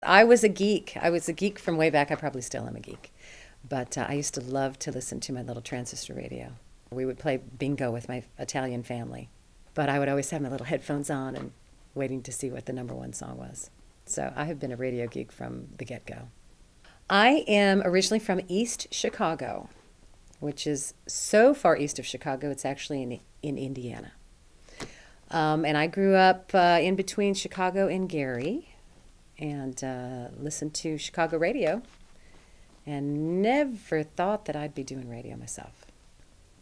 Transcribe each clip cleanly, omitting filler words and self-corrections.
I was a geek. I was a geek from way back. I probably still am a geek. But I used to love to listen to my little transistor radio. We would play bingo with my Italian family. But I would always have my little headphones on and waiting to see what the number one song was. So I have been a radio geek from the get-go. I am originally from East Chicago, which is so far east of Chicago, it's actually in Indiana. And I grew up in between Chicago and Gary and listened to Chicago radio and never thought that I'd be doing radio myself.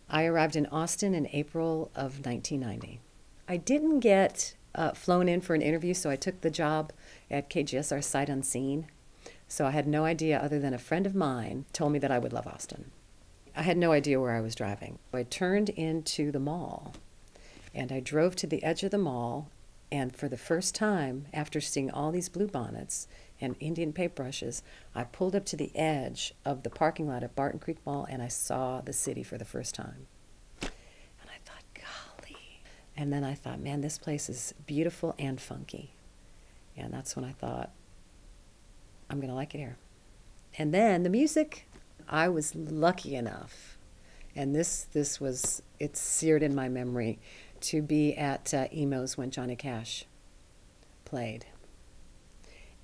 I arrived in Austin in April of 1990. I didn't get flown in for an interview, so I took the job at KGSR Sight Unseen. So I had no idea, other than a friend of mine told me that I would love Austin. I had no idea where I was driving. I turned into the mall, and I drove to the edge of the mall, and for the first time, after seeing all these bluebonnets and Indian paintbrushes, I pulled up to the edge of the parking lot at Barton Creek Mall, and I saw the city for the first time. And I thought, golly. And then I thought, man, this place is beautiful and funky. And that's when I thought, I'm going to like it here. And then the music, I was lucky enough, and this was, it's seared in my memory, to be at Emo's when Johnny Cash played.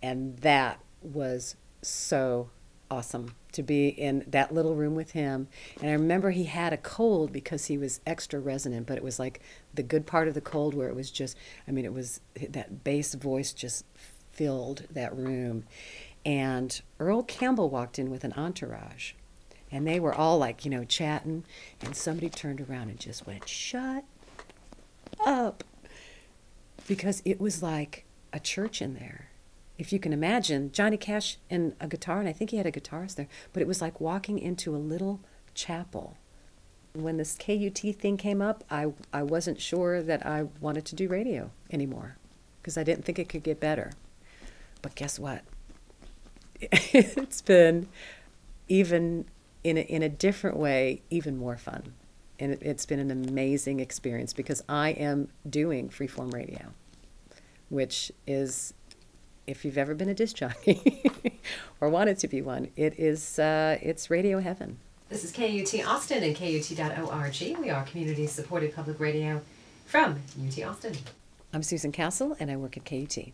And that was so awesome to be in that little room with him. And I remember he had a cold because he was extra resonant, but it was like the good part of the cold where it was just, I mean, it was that bass voice just filled that room. And Earl Campbell walked in with an entourage. And they were all like, you know, chatting. And somebody turned around and just went, shut up. Because it was like a church in there. If you can imagine, Johnny Cash and a guitar, and I think he had a guitarist there, but it was like walking into a little chapel. When this KUT thing came up, I wasn't sure that I wanted to do radio anymore because I didn't think it could get better. But guess what? It's been, even in a different way, even more fun. And it's been an amazing experience because I am doing freeform radio, which is, if you've ever been a disc jockey or wanted to be one, it's radio heaven. This is KUT Austin and KUT.org. We are community-supported public radio from UT Austin. I'm Susan Castle, and I work at KUT.